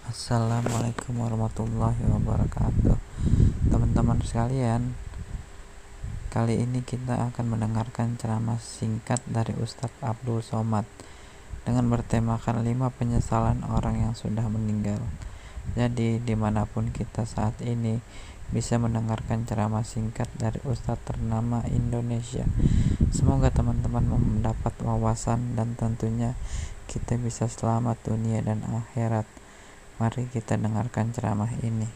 Assalamualaikum warahmatullahi wabarakatuh. Teman-teman sekalian, kali ini kita akan mendengarkan ceramah singkat dari Ustadz Abdul Somad dengan bertemakan 5 penyesalan orang yang sudah meninggal. Jadi dimanapun kita saat ini bisa mendengarkan ceramah singkat dari Ustadz ternama Indonesia. Semoga teman-teman mendapat wawasan dan tentunya kita bisa selamat dunia dan akhirat. Mari kita dengarkan ceramah ini.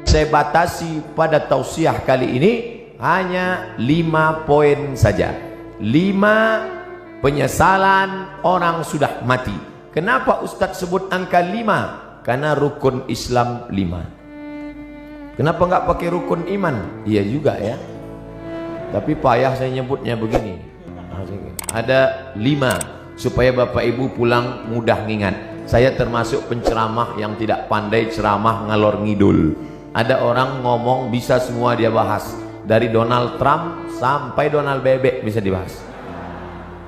Saya batasi pada tausiah kali ini hanya 5 poin saja. 5 penyesalan orang sudah mati. Kenapa Ustadz sebut angka 5? Karena rukun Islam 5. Kenapa nggak pakai rukun iman? Iya juga ya. Tapi payah saya nyebutnya begini. Ada 5 supaya Bapak Ibu pulang mudah ngingat. Saya termasuk penceramah yang tidak pandai ceramah ngalor ngidul. Ada orang ngomong bisa semua dia bahas, dari Donald Trump sampai Donald Bebek bisa dibahas.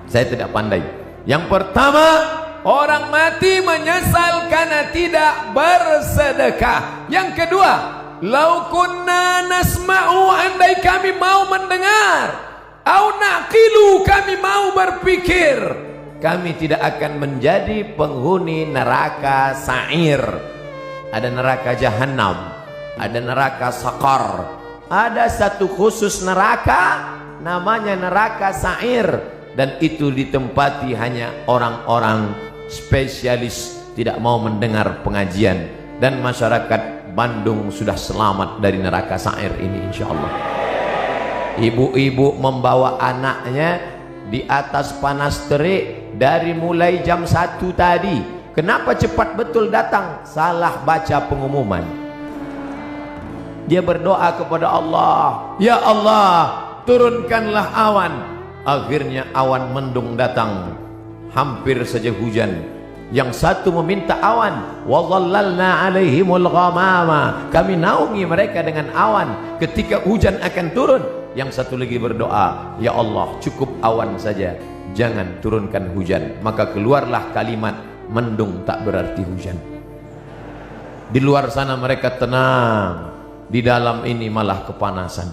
Saya tidak pandai. Yang pertama, orang mati menyesal karena tidak bersedekah. Yang kedua, lau kunna nasma'u, andai kami mau mendengar, au naqilu, kami mau berpikir, kami tidak akan menjadi penghuni neraka sa'ir. Ada neraka jahanam, ada neraka sakar, ada satu khusus neraka namanya neraka sa'ir, dan itu ditempati hanya orang-orang spesialis tidak mau mendengar pengajian. Dan masyarakat Bandung sudah selamat dari neraka sa'ir ini insyaallah. Ibu-ibu membawa anaknya di atas panas terik dari mulai jam 1 tadi. Kenapa cepat betul datang? Salah baca pengumuman. Dia berdoa kepada Allah, ya Allah, turunkanlah awan. Akhirnya awan mendung datang, hampir saja hujan. Yang satu meminta awan, wa dhallalna alaihimul ghamama, kami naungi mereka dengan awan ketika hujan akan turun. Yang satu lagi berdoa, ya Allah, cukup awan saja, jangan turunkan hujan. Maka keluarlah kalimat, mendung tak berarti hujan. Di luar sana mereka tenang, di dalam ini malah kepanasan.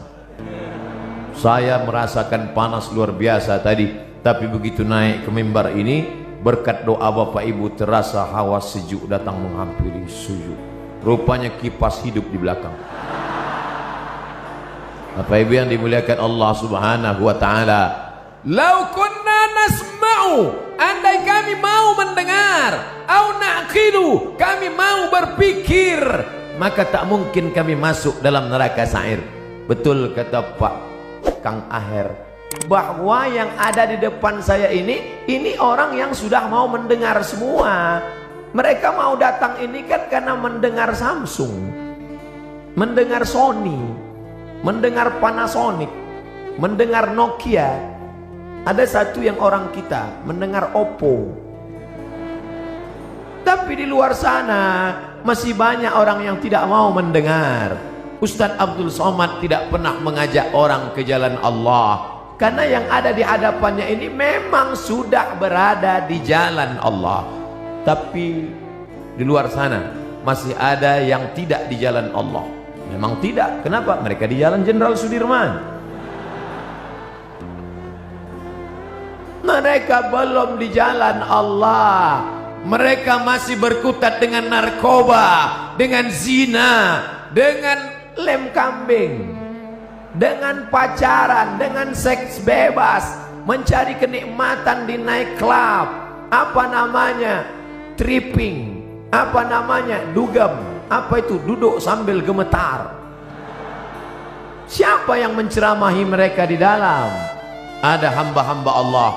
Saya merasakan panas luar biasa tadi, tapi begitu naik ke mimbar ini, berkat doa Bapak Ibu, terasa hawa sejuk datang menghampiri sujud. Rupanya kipas hidup di belakang. Bapak Ibu yang dimuliakan Allah Subhanahu wa taala, lau kunna nasma'u, andai kami mau mendengar, au naqilu, kami mau berpikir, maka tak mungkin kami masuk dalam neraka sa'ir. Betul kata Pak Kang Aher, bahwa yang ada di depan saya ini orang yang sudah mau mendengar semua. Mereka mau datang ini kan karena mendengar Samsung, mendengar Sony, mendengar Panasonic, mendengar Nokia. Ada satu yang orang kita mendengar Oppo. Tapi di luar sana masih banyak orang yang tidak mau mendengar. Ustadz Abdul Somad tidak pernah mengajak orang ke jalan Allah, karena yang ada di hadapannya ini memang sudah berada di jalan Allah. Tapi di luar sana masih ada yang tidak di jalan Allah. Memang tidak. Kenapa? Mereka di jalan Jenderal Sudirman. Mereka belum di jalan Allah. Mereka masih berkutat dengan narkoba, dengan zina, dengan lem kambing, dengan pacaran, dengan seks bebas, mencari kenikmatan di nightclub. Apa namanya? Tripping. Apa namanya? Dugem. Apa itu? Duduk sambil gemetar. Siapa yang menceramahi mereka di dalam? Ada hamba-hamba Allah,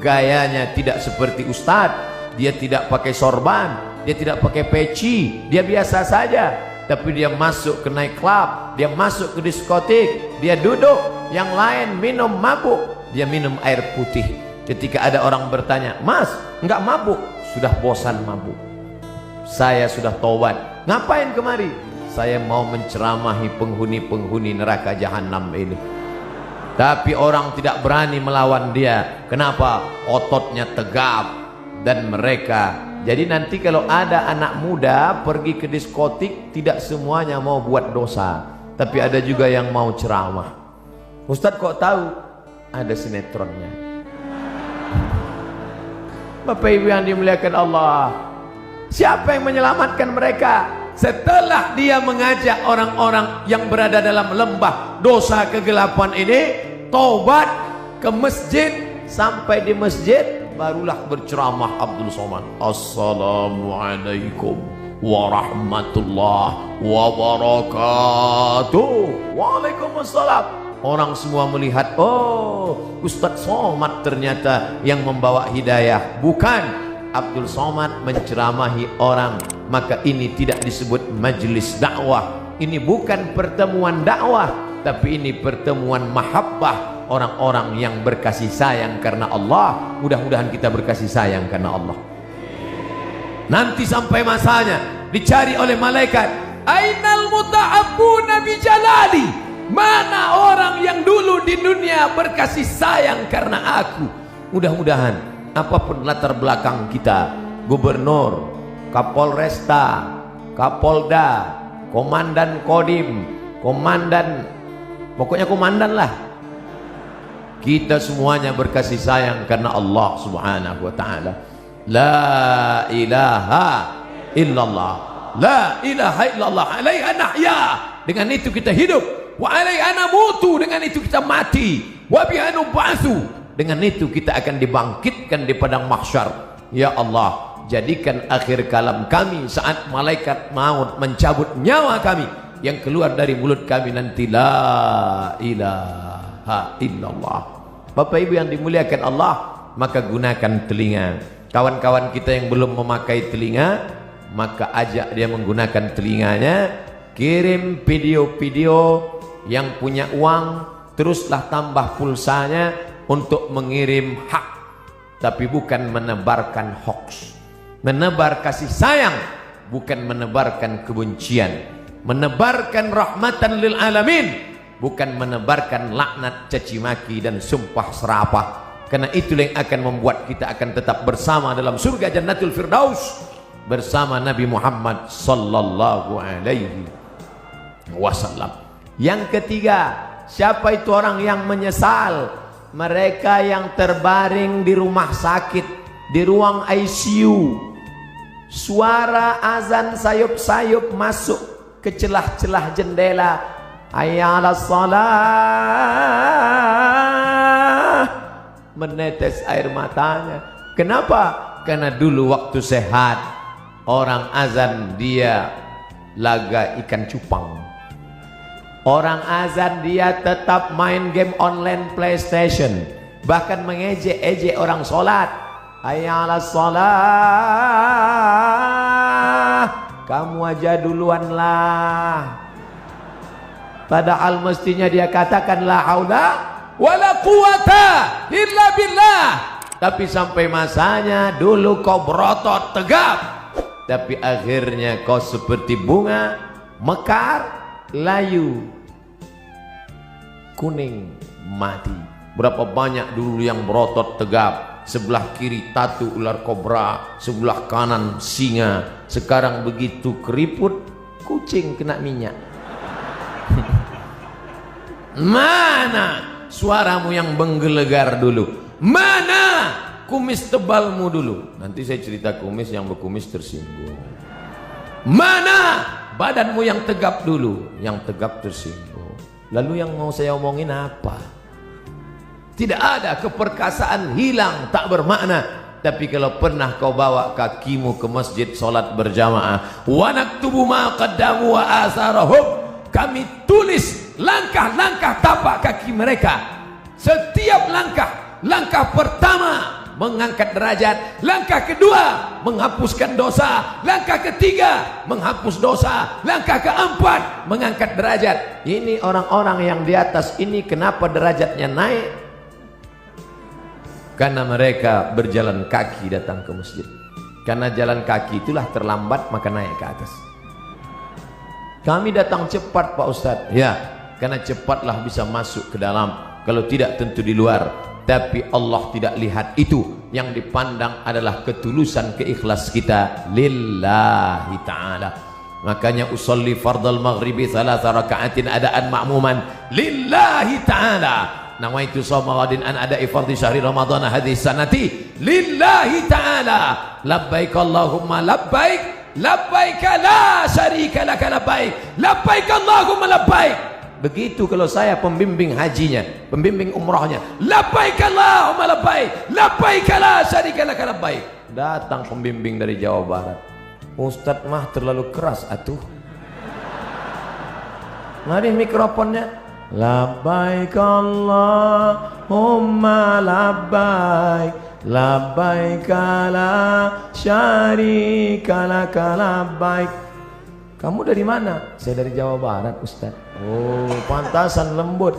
gayanya tidak seperti ustadz. Dia tidak pakai sorban, dia tidak pakai peci, dia biasa saja. Tapi dia masuk ke nightclub, dia masuk ke diskotik, dia duduk. Yang lain minum mabuk, dia minum air putih. Ketika ada orang bertanya, Mas, enggak mabuk? Sudah bosan mabuk. Saya sudah taubat. Ngapain kemari? Saya mau menceramahi penghuni-penghuni neraka jahanam ini. Tapi orang tidak berani melawan dia. Kenapa? Ototnya tegap. Dan mereka, jadi nanti kalau ada anak muda pergi ke diskotik, tidak semuanya mau buat dosa, tapi ada juga yang mau ceramah. Ustadz kok tahu? Ada sinetronnya. Bapak Ibu yang dimuliakan Allah, siapa yang menyelamatkan mereka? Setelah dia mengajak orang-orang yang berada dalam lembah dosa kegelapan ini taubat ke masjid, sampai di masjid barulah berceramah Abdul Somad. Assalamualaikum warahmatullahi wabarakatuh. Waalaikumsalam. Orang semua melihat, oh, Ustadz Somad ternyata yang membawa hidayah. Bukan, Abdul Somad menceramahi orang. Maka ini tidak disebut majelis dakwah. Ini bukan pertemuan dakwah, tapi ini pertemuan mahabbah, orang-orang yang berkasih sayang karena Allah. Mudah-mudahan kita berkasih sayang karena Allah. Nanti sampai masanya dicari oleh malaikat, ainal muta'abbuna bi jalali, mana orang yang dulu di dunia berkasih sayang karena aku. Mudah-mudahan apapun latar belakang kita, gubernur, kapolresta, kapolda, komandan kodim, komandan, pokoknya komandan lah, kita semuanya berkasih sayang karena Allah subhanahu wa ta'ala. La ilaha illallah, la ilaha illallah, alaiha nahya, dengan itu kita hidup, wa alaiha namutu, dengan itu kita mati, wa biha nub'atsu, dengan itu kita akan dibangkitkan di padang mahsyar. Ya Allah, jadikan akhir kalam kami saat malaikat maut mencabut nyawa kami, yang keluar dari mulut kami nanti la ilaha illallah. Bapak Ibu yang dimuliakan Allah, maka gunakan telinga. Kawan-kawan kita yang belum memakai telinga, maka ajak dia menggunakan telinganya. Kirim video-video, yang punya uang teruslah tambah pulsanya untuk mengirim hak, tapi bukan menebarkan hoax. Menebar kasih sayang, bukan menebarkan kebencian. Menebarkan rahmatan lil alamin, bukan menebarkan laknat, caci maki dan sumpah serapah. Karena itulah yang akan membuat kita akan tetap bersama dalam surga Jannatul Firdaus bersama Nabi Muhammad sallallahu alaihi wasallam. Yang ketiga, siapa itu orang yang menyesal? Mereka yang terbaring di rumah sakit, di ruang ICU. Suara azan sayup-sayup masuk ke celah-celah jendela. Hayya 'alas shalah. Menetes air matanya. Kenapa? Karena dulu waktu sehat orang azan dia laga ikan cupang. Orang azan dia tetap main game online PlayStation, bahkan mengejek-ejek orang sholat. Hayya 'alas shalah, kamu aja duluan lah. Padahal mestinya dia katakan la haula wala quwata illa billah. Tapi sampai masanya dulu kau berotot tegap, tapi akhirnya kau seperti bunga mekar, layu, kuning, mati. Berapa banyak dulu yang berotot tegap, sebelah kiri tatu ular kobra, sebelah kanan singa. Sekarang begitu keriput, kucing kena minyak. Mana suaramu yang menggelegar dulu? Mana kumis tebalmu dulu? Nanti saya cerita kumis yang berkumis tersinggung. Mana badanmu yang tegap dulu? Yang tegap tersinggung. Lalu yang mau saya omongin apa? Tidak ada, keperkasaan hilang, tak bermakna. Tapi kalau pernah kau bawa kakimu ke masjid solat berjamaah, wa naktubu ma qaddamu wa asarahum, kami tulis langkah-langkah tapak kaki mereka. Setiap langkah pertama mengangkat derajat, langkah kedua menghapuskan dosa, langkah ketiga menghapus dosa, langkah keempat mengangkat derajat. Ini orang-orang yang di atas ini kenapa derajatnya naik? Karena mereka berjalan kaki datang ke masjid. Karena jalan kaki itulah terlambat maka naik ke atas. Kami datang cepat Pak Ustadz. Ya, karena cepatlah bisa masuk ke dalam kalau tidak tentu di luar. Tapi Allah tidak lihat itu. Yang dipandang adalah ketulusan, keikhlas kita lillahi ta'ala. Makanya usolli fardal maghribi 3 raka'atin adaan ma'muman lillahi ta'ala. Nawaitu shawma ghadin an ada'i fardhi syahri ramadhana hadhihi sanati lillahi ta'ala. Labbaik Allahumma labbaik, labbaik la syarika laka labbaik, labbaik Allahumma labbaik. Begitu kalau saya pembimbing hajinya, pembimbing umrahnya, labbaik Allahumma labbaik, labbaik la syarika laka labbaik. Datang pembimbing dari Jawa Barat, Ustadz mah terlalu keras atuh. Mari mikrofonnya. Labbaik Allahumma labbaik, labbaik la syarika laka labbaik. Kamu dari mana? Saya dari Jawa Barat, Ustaz. Oh, pantasan lembut.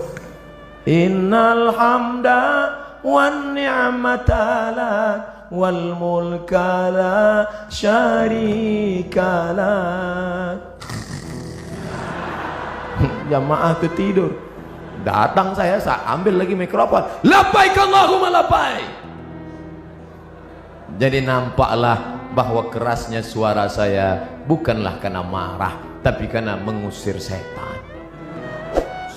Innal hamda wan ni'mata lak wal mulka la syarika lak. Jamaah tertidur. Datang saya ambil lagi mikrofon. Labbaik Allahumma labbaik. Jadi nampaklah bahwa kerasnya suara saya bukanlah karena marah, tapi karena mengusir setan.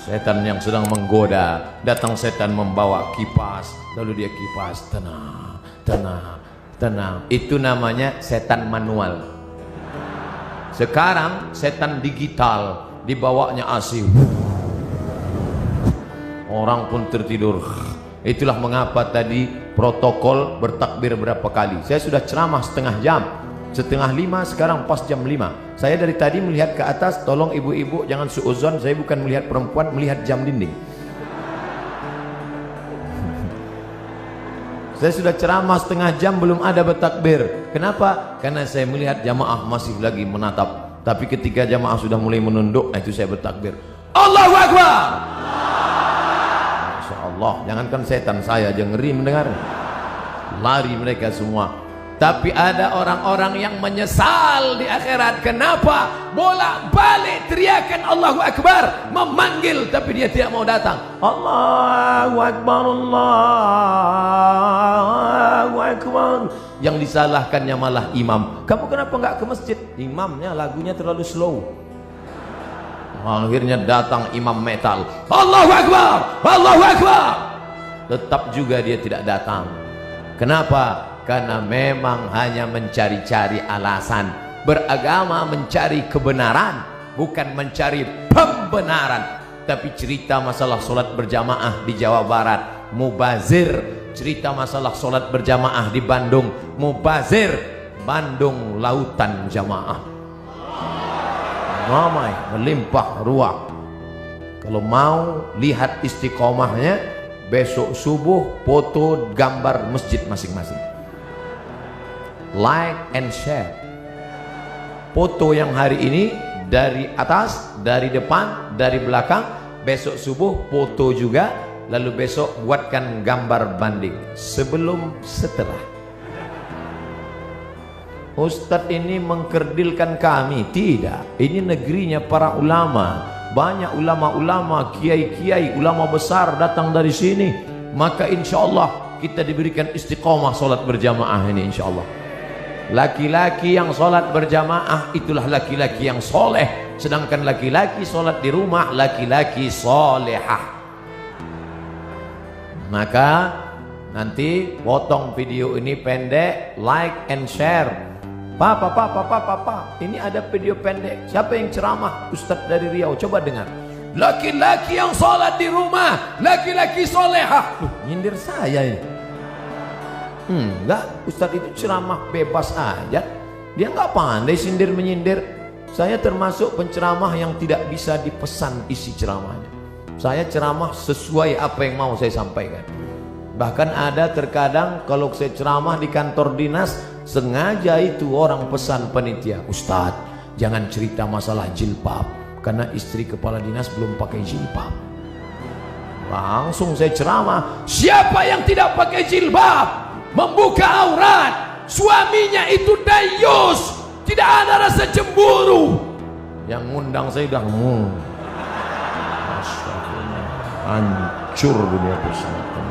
Setan yang sedang menggoda. Datang setan membawa kipas, lalu dia kipas, tenang, tenang, tenang. Itu namanya setan manual. Sekarang setan digital, dibawanya AC. Orang pun tertidur. Itulah mengapa tadi protokol bertakbir berapa kali. Saya sudah ceramah setengah jam, 4:30, sekarang pas jam 5. Saya dari tadi melihat ke atas. Tolong ibu-ibu jangan suuzon, saya bukan melihat perempuan, melihat jam dinding. Saya sudah ceramah setengah jam belum ada bertakbir. Kenapa? Karena saya melihat jamaah masih lagi menatap. Tapi ketika jamaah sudah mulai menunduk, nah itu saya bertakbir. Allahu Akbar. Masya Allah, jangankan setan, saya aja ngeri mendengar. Lari mereka semua. Tapi ada orang-orang yang menyesal di akhirat. Kenapa? Bolak-balik teriakan Allahu Akbar, memanggil, tapi dia tidak mau datang. Allahu Akbar, Allahu Akbar. Yang disalahkannya malah imam. Kamu kenapa nggak ke masjid? Imamnya lagunya terlalu slow. Akhirnya datang imam metal. Allahu Akbar, Allahu Akbar. Tetap juga dia tidak datang. Kenapa? Karena memang hanya mencari-cari alasan. Beragama mencari kebenaran, bukan mencari pembenaran. Tapi cerita masalah solat berjamaah di Jawa Barat, mubazir. Cerita masalah solat berjamaah di Bandung, mubazir. Bandung lautan jamaah, ramai, melimpah ruah. Kalau mau lihat istiqomahnya, besok subuh foto gambar masjid masing-masing. Like and share. Foto yang hari ini dari atas, dari depan, dari belakang. Besok subuh foto juga. Lalu besok buatkan gambar banding sebelum setelah. Ustadz ini mengkerdilkan kami. Tidak, ini negerinya para ulama. Banyak ulama-ulama, kiai-kiai, ulama besar datang dari sini. Maka insya Allah kita diberikan istiqomah solat berjamaah ini insya Allah. Laki-laki yang sholat berjamaah itulah laki-laki yang soleh. Sedangkan laki-laki sholat di rumah, laki-laki solehah. Maka nanti potong video ini pendek, like and share. Papa, ini ada video pendek. Siapa yang ceramah? Ustadz dari Riau, coba dengar. Laki-laki yang sholat di rumah, laki-laki solehah. Nyindir saya ini. Enggak, Ustadz itu ceramah bebas aja. Dia enggak pandai sindir menyindir. Saya termasuk penceramah yang tidak bisa dipesan isi ceramahnya. Saya ceramah sesuai apa yang mau saya sampaikan. Bahkan ada terkadang kalau saya ceramah di kantor dinas, sengaja itu orang pesan panitia, Ustadz jangan cerita masalah jilbab, karena istri kepala dinas belum pakai jilbab. Langsung saya ceramah, siapa yang tidak pakai jilbab, membuka aurat, suaminya itu dayus, tidak ada rasa cemburu. Yang ngundang saya udah hancur dunia pesantren.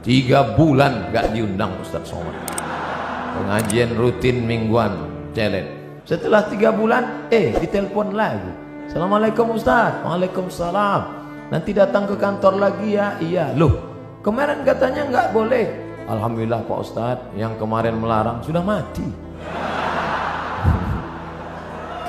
3 bulan gak diundang Ustaz Somad. Pengajian rutin mingguan, challenge. Setelah 3 bulan, ditelepon lagi. Assalamualaikum Ustaz. Waalaikumsalam. Nanti datang ke kantor lagi ya. Iya. Loh, kemarin katanya nggak boleh. Alhamdulillah Pak Ustaz, yang kemarin melarang sudah mati.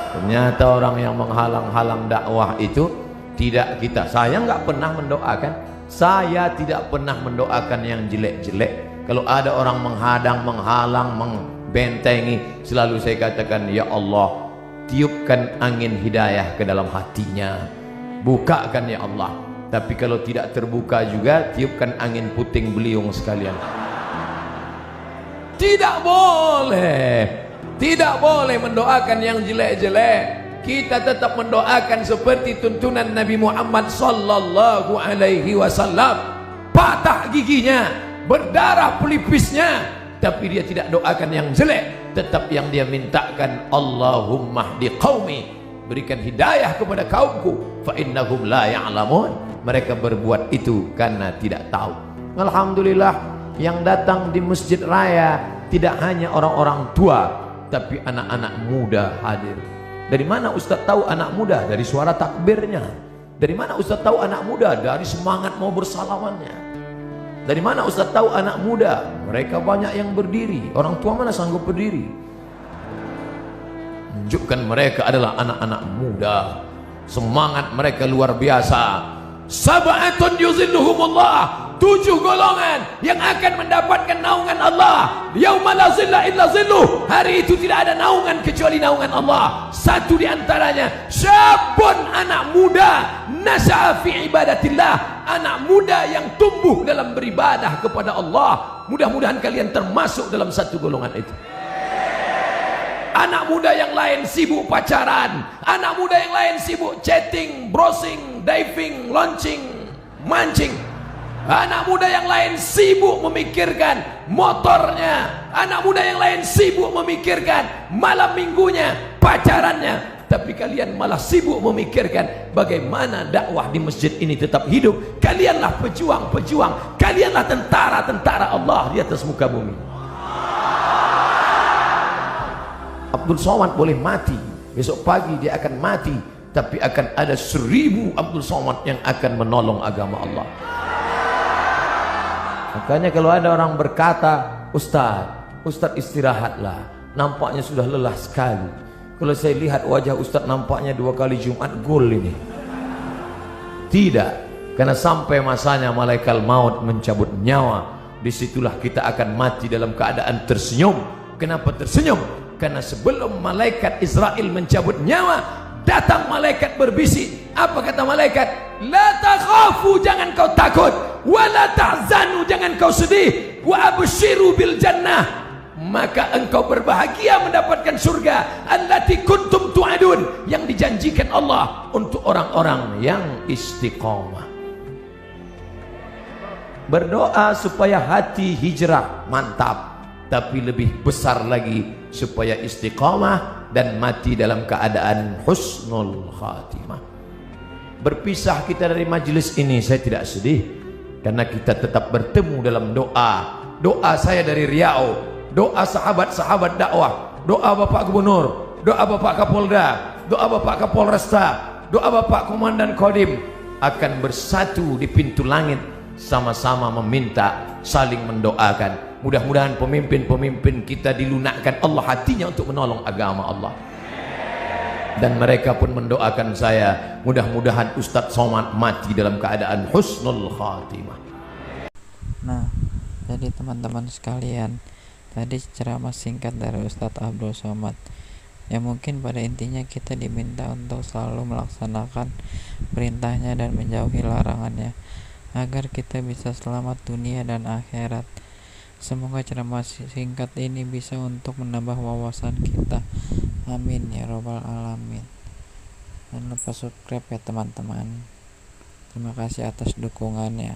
Ternyata orang yang menghalang-halang dakwah itu tidak kita. Saya nggak pernah mendoakan. Saya tidak pernah mendoakan yang jelek-jelek. Kalau ada orang menghadang, menghalang, membentengi, selalu saya katakan, ya Allah, tiupkan angin hidayah ke dalam hatinya, bukakan ya Allah. Tapi kalau tidak terbuka juga, tiupkan angin puting beliung sekalian. Tidak boleh mendoakan yang jelek-jelek. Kita tetap mendoakan seperti tuntunan Nabi Muhammad sallallahu alaihi wasallam. Patah giginya, berdarah pelipisnya, tapi dia tidak doakan yang jelek. Tetap yang dia mintakan, Allahumma hdi qaumi, berikan hidayah kepada kaumku, fa innahum la ya'lamun. Mereka berbuat itu karena tidak tahu. Alhamdulillah, yang datang di Masjid Raya tidak hanya orang-orang tua, tapi anak-anak muda hadir. Dari mana Ustaz tahu anak muda? Dari suara takbirnya. Dari mana Ustaz tahu anak muda? Dari semangat mau bersalamannya. Dari mana Ustaz tahu anak muda? Mereka banyak yang berdiri. Orang tua mana sanggup berdiri? Menunjukkan mereka adalah anak-anak muda. Semangat mereka luar biasa. Sab'atun yuzilluhumullah, 7 golongan yang akan mendapatkan naungan Allah. Yauma la zilla illa zilluh, hari itu tidak ada naungan kecuali naungan Allah. Satu di antaranya, syabun, anak muda, nasha'a fi ibadatillah, anak muda yang tumbuh dalam beribadah kepada Allah. Mudah-mudahan kalian termasuk dalam satu golongan itu. Anak muda yang lain sibuk pacaran, anak muda yang lain sibuk chatting, browsing, diving, launching, mancing. Anak muda yang lain sibuk memikirkan motornya, anak muda yang lain sibuk memikirkan malam minggunya, pacarannya. Tapi kalian malah sibuk memikirkan bagaimana dakwah di masjid ini tetap hidup. Kalianlah pejuang-pejuang, kalianlah tentara-tentara Allah di atas muka bumi. Abdul Somad boleh mati, besok pagi dia akan mati, tapi akan ada 1000 Abdul Somad yang akan menolong agama Allah. Makanya kalau ada orang berkata, Ustaz istirahatlah, nampaknya sudah lelah sekali. Kalau saya lihat wajah Ustaz nampaknya 2 kali Jumat gol ini. Tidak, karena sampai masanya malaikat maut mencabut nyawa, disitulah kita akan mati dalam keadaan tersenyum. Kenapa tersenyum? Karena sebelum malaikat Israel mencabut nyawa, datang malaikat berbisik. Apa kata malaikat? La takhafu, jangan kau takut, wa la tahzanu, jangan kau sedih, wa abshiru bil jannah, maka engkau berbahagia mendapatkan surga allati kuntum tu'adun, yang dijanjikan Allah untuk orang-orang yang istiqamah. Berdoa supaya hati hijrah, mantap. Tapi lebih besar lagi supaya istiqamah dan mati dalam keadaan husnul khatimah. Berpisah kita dari majelis ini saya tidak sedih, karena kita tetap bertemu dalam doa. Doa saya dari Riau, doa sahabat-sahabat dakwah, doa Bapak Gubernur, doa Bapak Kapolda, doa Bapak Kapolresta, doa Bapak Komandan Kodim akan bersatu di pintu langit, sama-sama meminta, saling mendoakan. Mudah-mudahan pemimpin-pemimpin kita dilunakkan Allah hatinya untuk menolong agama Allah. Dan mereka pun mendoakan saya, mudah-mudahan Ustaz Somad mati dalam keadaan husnul khatimah. Nah, jadi teman-teman sekalian, tadi ceramah singkat dari Ustadz Abdul Somad, yang mungkin pada intinya kita diminta untuk selalu melaksanakan perintahnya dan menjauhi larangannya, agar kita bisa selamat dunia dan akhirat. Semoga ceramah singkat ini bisa untuk menambah wawasan kita. Amin ya robbal alamin. Jangan lupa subscribe ya teman-teman. Terima kasih atas dukungannya.